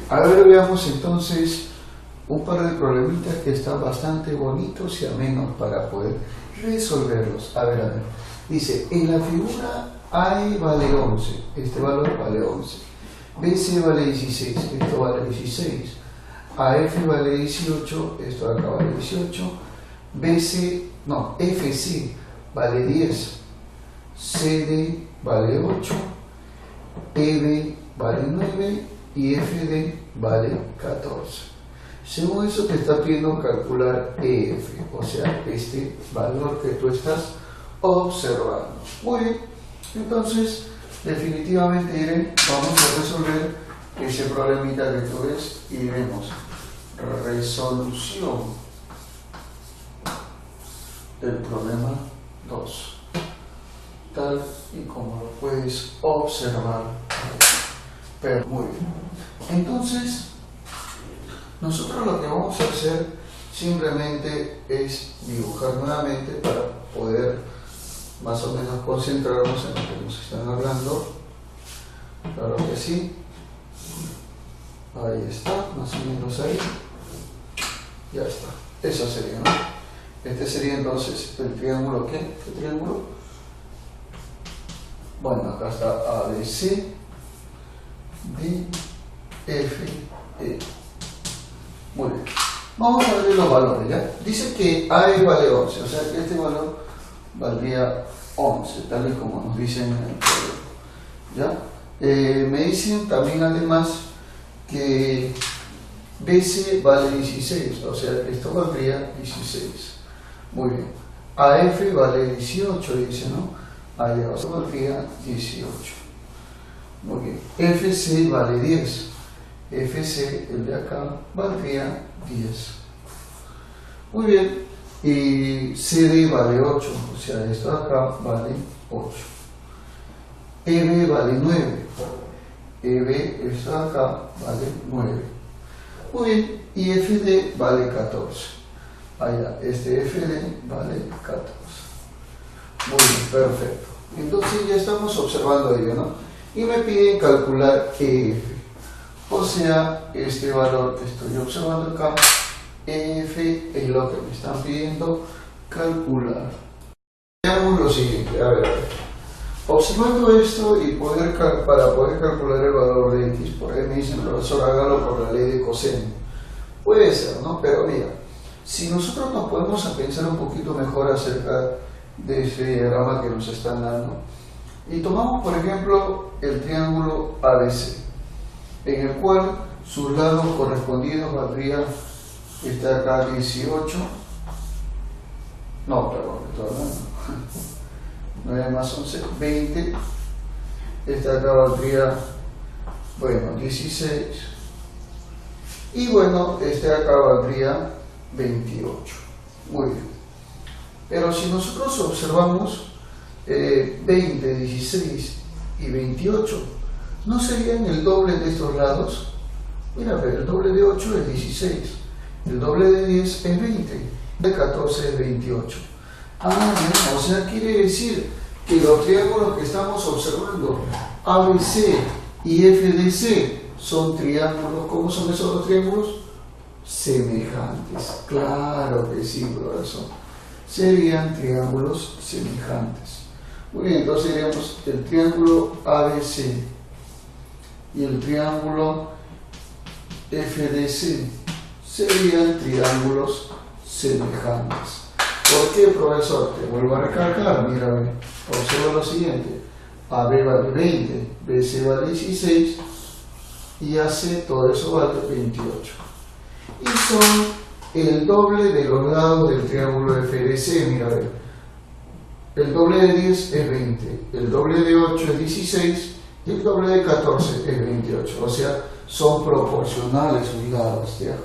ahora veamos entonces un par de problemitas que están bastante bonitos y amenos para poder resolverlos. A ver. Dice, en la figura A vale 11, este valor vale 11. BC vale 16, esto vale 16. AF vale 18, esto acá vale 18. FC vale 10. CD vale 8. EB vale 9 y FD vale 14. Según eso te está pidiendo calcular EF, o sea, este valor que tú estás observando. Muy bien, entonces definitivamente vamos a resolver ese problemita que tú ves y diremos resolución del problema 2, tal y como lo puedes observar. Pero muy bien, entonces nosotros lo que vamos a hacer simplemente es dibujar nuevamente para poder más o menos concentrarnos en lo que nos están hablando. Claro que sí. Ahí está, más o menos ahí. Ya está. Eso sería, ¿no? Este sería entonces el triángulo, ¿qué? ¿Qué triángulo? Bueno, acá está ABC, DFE. Muy bien. Vamos a ver los valores, ¿ya? Dice que A vale 11, o sea que este valor valdría 11, tal y como nos dicen en el problema, ¿ya? Me dicen también además que BC vale 16, o sea que esto valdría 16. Muy bien. AF vale 18, dice, ¿no? Allá abajo valdría 18. Muy bien. FC vale 10. FC, el de acá, valdría 10. Muy bien. Y CD vale 8, o sea, esto de acá vale 8. EB vale 9. EB, esto de acá, vale 9. Muy bien. Y FD vale 14. Allá, este FD vale 14. Muy bien, perfecto. Entonces ya estamos observando ello, ¿no? Y me piden calcular EF. O sea, este valor que estoy observando acá, EF es lo que me están pidiendo calcular. Veamos lo siguiente, a ver. Observando esto y para poder calcular el valor de X, por ahí me dicen, profesor, hágalo por la ley de coseno. Puede ser, ¿no? Pero mira, si nosotros nos podemos a pensar un poquito mejor acerca de ese diagrama que nos están dando, y tomamos por ejemplo el triángulo ABC, en el cual sus lados correspondidos valdrían, está acá 18, no, perdón, estoy hablando, 9 más 11, 20, esta acá valdría, bueno, 16, y bueno, este acá valdría 28, muy bien. Pero si nosotros observamos 20, 16 y 28, ¿no serían el doble de estos lados? Mira, pero el doble de 8 es 16, el doble de 10 es 20, de 14 es 28. Ah, bien, o sea, quiere decir que los triángulos que estamos observando, ABC y FDC, son triángulos. ¿Cómo son esos dos triángulos? Semejantes. Claro que sí, profesor. Serían triángulos semejantes. Muy bien, entonces diríamos el triángulo ABC y el triángulo FDC serían triángulos semejantes. ¿Por qué, profesor? Te vuelvo a recalcar, mírame, observa lo siguiente: AB vale 20, BC vale 16 y AC, todo eso vale 28. Y son el doble de los lados del triángulo FDC, mira, a ver. El doble de 10 es 20, el doble de 8 es 16 y el doble de 14 es 28. O sea, son proporcionales sus lados, ¿ya?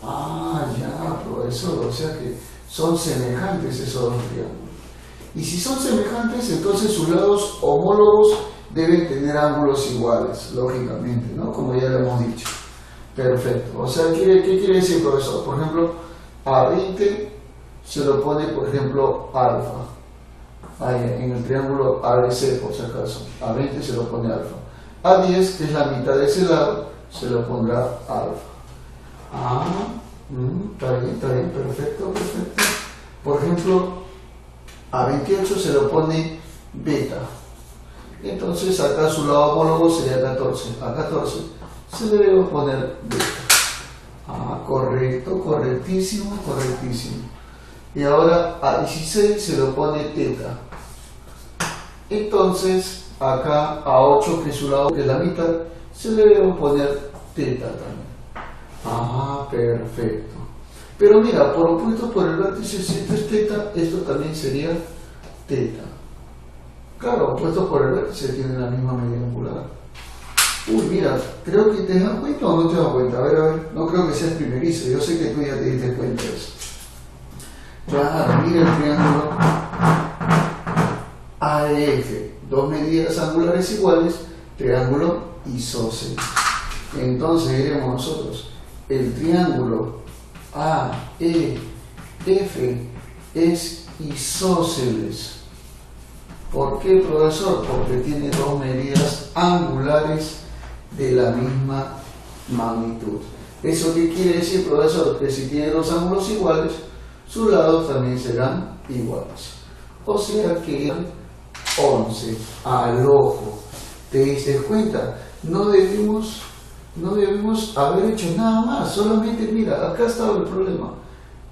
Ah, ya, profesor, o sea que son semejantes esos dos triángulos. Y si son semejantes, entonces sus lados homólogos deben tener ángulos iguales, lógicamente, ¿no? Como ya lo hemos dicho. Perfecto. O sea, ¿qué quiere decir, profesor? Por ejemplo, a 20 se lo pone, por ejemplo, alfa. Ahí, en el triángulo ABC, por si acaso. A 20 se lo pone alfa. A 10, que es la mitad de ese lado, se lo pondrá alfa. Está bien, perfecto. Por ejemplo, a 28 se lo pone beta. Entonces acá su lado homólogo sería 14. A 14 se le debe poner beta. Correcto, correctísimo. Y ahora a 16 se lo pone teta. Entonces acá a 8, que es su lado, que es la mitad, se le debe poner teta también. Perfecto. Pero mira, por opuesto por el vértice, si esto es teta, esto también sería teta. Claro, opuesto por el vértice tienen la misma medida angular. Mira, creo que te das cuenta o no te das cuenta. A ver, no creo que seas primerizo, yo sé que tú ya te diste cuenta de eso. Claro, mira el triángulo AEF, dos medidas angulares iguales, triángulo isósceles. Entonces diremos nosotros, el triángulo AEF es isósceles. ¿Por qué, profesor? Porque tiene dos medidas angulares de la misma magnitud. ¿Eso qué quiere decir, profesor? Que si tiene dos ángulos iguales, sus lados también serán iguales. O sea que 11 al ojo. ¿Te diste cuenta? No debimos haber hecho nada más. Solamente, mira, acá estaba el problema.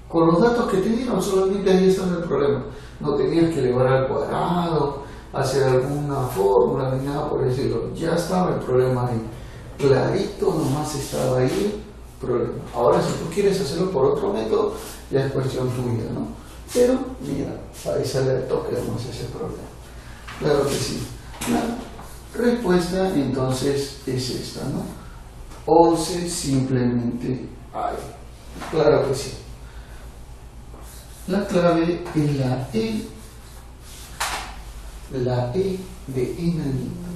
Con los datos que te dieron, solamente ahí estaba el problema. No tenías que elevar al cuadrado, hacer alguna fórmula ni nada por decirlo. Ya estaba el problema ahí. Clarito, nomás estaba ahí el problema. Ahora, si tú quieres hacerlo por otro método, ya es cuestión tuya, ¿no? Pero, mira, ahí sale el toque, no ese problema. Claro que sí. La respuesta entonces es esta, ¿no? 11 simplemente hay. Claro que sí. La clave es la E de enanito.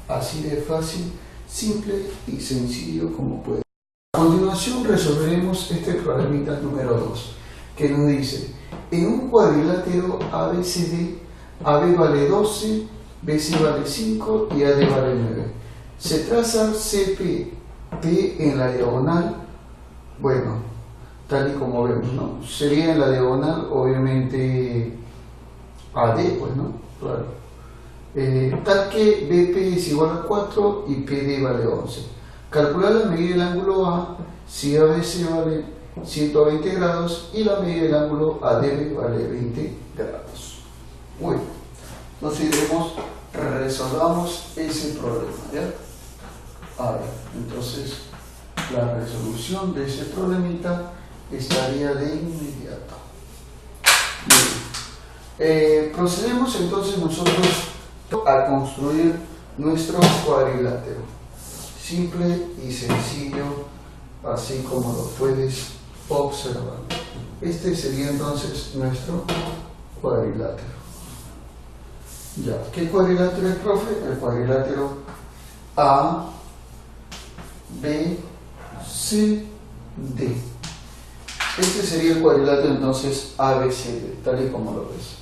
Así de fácil, simple y sencillo como puede. A continuación resolveremos este problemita número 2, que nos dice, en un cuadrilátero ABCD, AB vale 12, BC vale 5 y AD vale 9. Se traza CP, P en la diagonal, bueno, tal y como vemos, ¿no? Sería en la diagonal, obviamente, AD, pues, ¿no? Claro. Tal que BP es igual a 4 y PD vale 11. Calcular la medida del ángulo A, si ABC vale 120 grados y la medida del ángulo ADB vale 20 grados. Muy bien. Entonces diremos, resolvamos ese problema, ¿ya? A ver, entonces la resolución de ese problemita estaría de inmediato. Bien. Procedemos entonces nosotros a construir nuestro cuadrilátero. Simple y sencillo, así como lo puedes observar. Este sería entonces nuestro cuadrilátero. Ya, ¿qué cuadrilátero es, profe? El cuadrilátero A, B, C, D. Este sería el cuadrilátero entonces ABCD, tal y como lo ves.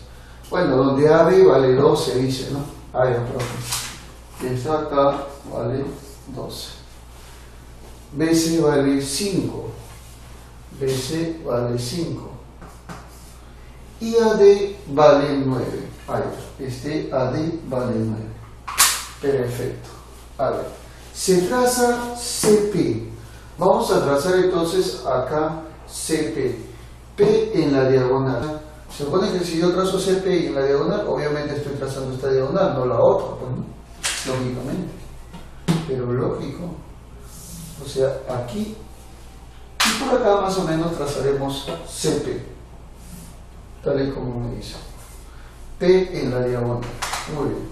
Bueno, donde AB vale 12, dice, ¿no? Ya, profe. Esto acá vale 12. BC vale 5. BC vale 5. Y AD vale 9. Este AD vale 9. Perfecto. A ver, se traza CP. Vamos a trazar entonces acá CP. P en la diagonal. Se supone que si yo trazo CP en la diagonal, obviamente estoy trazando esta diagonal, no la otra, pues, ¿no? Lógicamente. Pero lógico. O sea, aquí y por acá más o menos trazaremos CP. Tal y como me dice. P en la diagonal. Muy bien.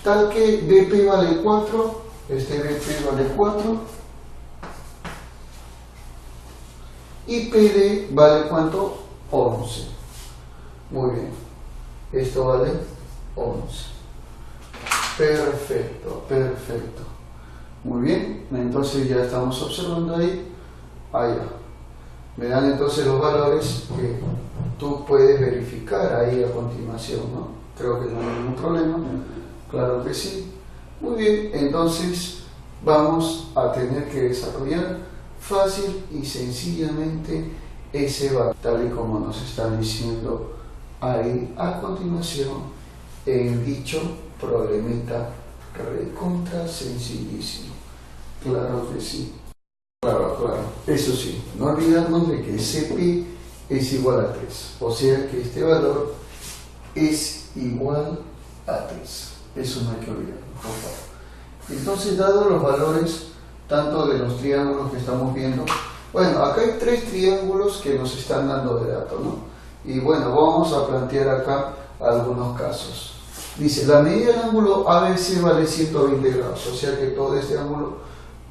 Tal que BP vale 4, este BP vale 4. Y PD vale ¿cuánto? 11. Muy bien. Esto vale 11. Perfecto, perfecto. Muy bien. Entonces ya estamos observando ahí. Allá. Me dan entonces los valores que tú puedes verificar ahí a continuación, ¿no? Creo que no hay ningún problema. Claro que sí. Muy bien. Entonces, vamos a tener que desarrollar fácil y sencillamente ese valor, tal y como nos están diciendo ahí a continuación en dicho problemita recontra sencillísimo. Claro que sí. Claro. Eso sí, no olvidarnos de que CP es igual a 3, o sea que este valor es igual a 3. Eso no hay que olvidarlo, por favor. Entonces, dados los valores tanto de los triángulos que estamos viendo, bueno, acá hay 3 triángulos que nos están dando de dato, ¿no? Y bueno, vamos a plantear acá algunos casos. Dice, la medida del ángulo ABC vale 120 grados, o sea que todo este ángulo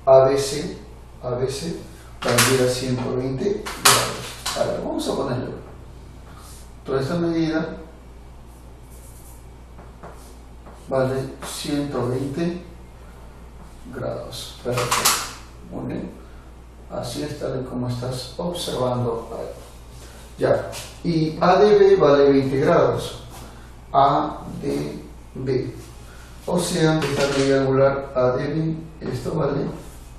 ABC valdría 120 grados. Ahora, vamos a ponerlo. Toda esta medida vale 120 grados. Perfecto. Muy bien. Así es tal y como estás observando ahí. Ya. Y ADB vale 20 grados. ADB. O sea, esta medida angular ADB, esto vale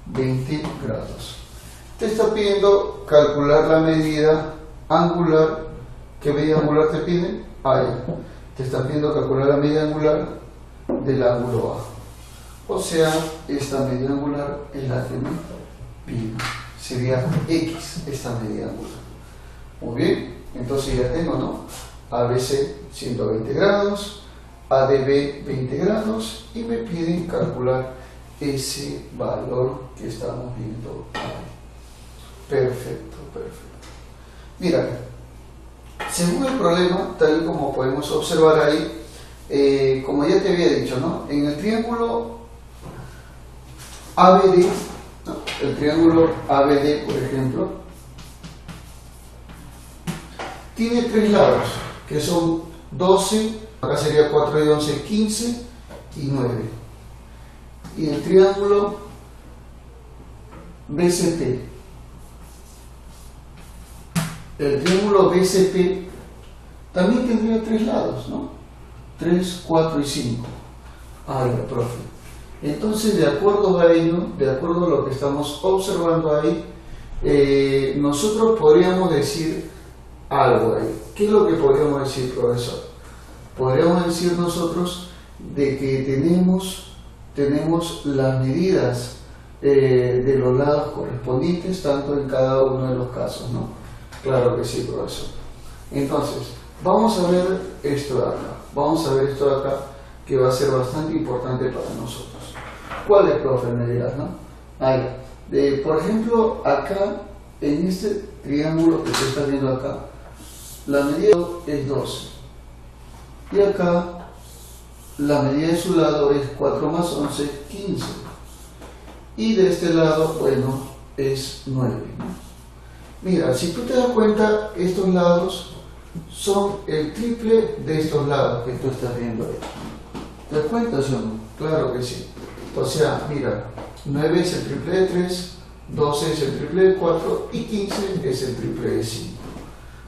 20 grados. Te está pidiendo calcular la medida angular. ¿Qué medida angular te piden? Te está pidiendo calcular la medida angular del ángulo A. O sea, esta medida angular es la que me pide. Sería X esta medida angular. Muy bien, entonces ya tengo, ¿no? ABC 120 grados, ADB 20 grados y me piden calcular ese valor que estamos viendo ahí. Perfecto. Mira, según el problema, tal y como podemos observar ahí, como ya te había dicho, ¿no? En el triángulo ABD, ¿no? El triángulo ABD, por ejemplo, tiene 3 lados, que son 12, acá sería 4 y 11, 15 y 9. Y el triángulo BCP, también tendría 3 lados, ¿no? 3, 4 y 5. Profe. Entonces, de acuerdo a ello, de acuerdo a lo que estamos observando ahí, nosotros podríamos decir algo ahí. ¿Qué es lo que podríamos decir, profesor? Podríamos decir nosotros de que tenemos las medidas de los lados correspondientes, tanto en cada uno de los casos, ¿no? Claro que sí, profesor. Entonces, vamos a ver esto de acá, que va a ser bastante importante para nosotros. ¿Cuál es, profe? Me dirás, ¿no? Por ejemplo, acá, en este triángulo que tú estás viendo acá, la medida es 12. Y acá, la medida de su lado es 4 más 11, 15. Y de este lado, bueno, es 9, ¿no? Mira, si tú te das cuenta, estos lados son el triple de estos lados que tú estás viendo ahí. ¿Te das cuenta, sí o no? Claro que sí. O sea, mira, 9 es el triple de 3, 12 es el triple de 4 y 15 es el triple de 5.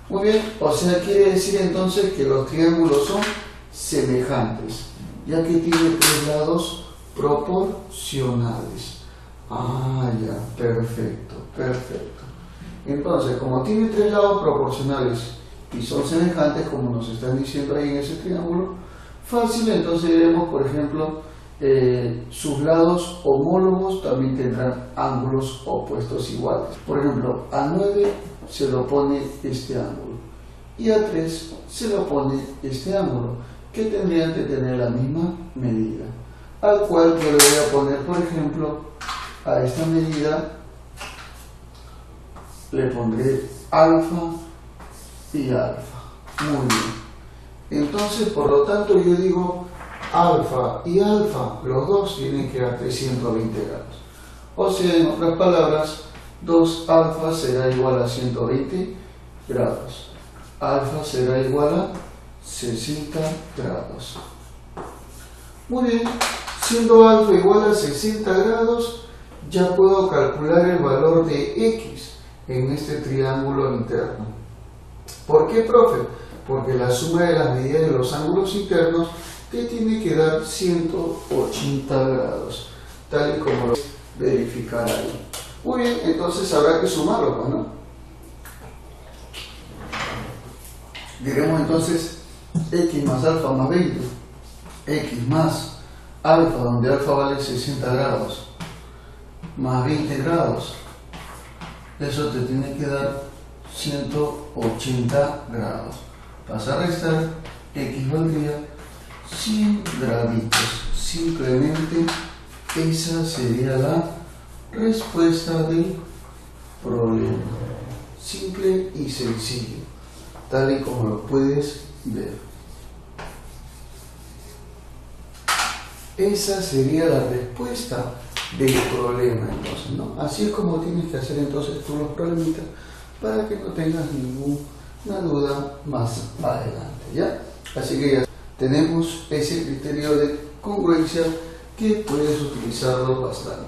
Muy bien, o sea, quiere decir entonces que los triángulos son semejantes, ya que tienen 3 lados proporcionales. Ya, perfecto. Entonces, como tiene 3 lados proporcionales y son semejantes, como nos están diciendo ahí en ese triángulo, fácil, entonces diremos, por ejemplo, sus lados homólogos también tendrán ángulos opuestos iguales. Por ejemplo, a 9 se lo pone este ángulo y a 3 se lo pone este ángulo, que tendrían que tener la misma medida, al cual yo le voy a poner, por ejemplo, a esta medida le pondré alfa y alfa. Muy bien. Entonces, por lo tanto, yo digo alfa y alfa, los dos tienen que dar 120 grados. O sea, en otras palabras, 2 alfa será igual a 120 grados. Alfa será igual a 60 grados. Muy bien. Siendo alfa igual a 60 grados, ya puedo calcular el valor de x en este triángulo interno. ¿Por qué, profe? Porque la suma de las medidas de los ángulos internos te tiene que dar 180 grados, tal y como lo verificar ahí. Muy bien, entonces habrá que sumarlo, pues, ¿no? Diremos entonces x más alfa más 20, x más alfa, donde alfa vale 60 grados, más 20 grados, eso te tiene que dar 180 grados. Vas a restar, x valdría 100 graditos. Simplemente esa sería la respuesta del problema. Simple y sencillo, tal y como lo puedes ver. Esa sería la respuesta del problema, entonces, ¿no? Así es como tienes que hacer entonces tú los problemitas para que no tengas ninguna duda más adelante, ¿ya? Así que ya tenemos ese criterio de congruencia que puedes utilizarlo bastante.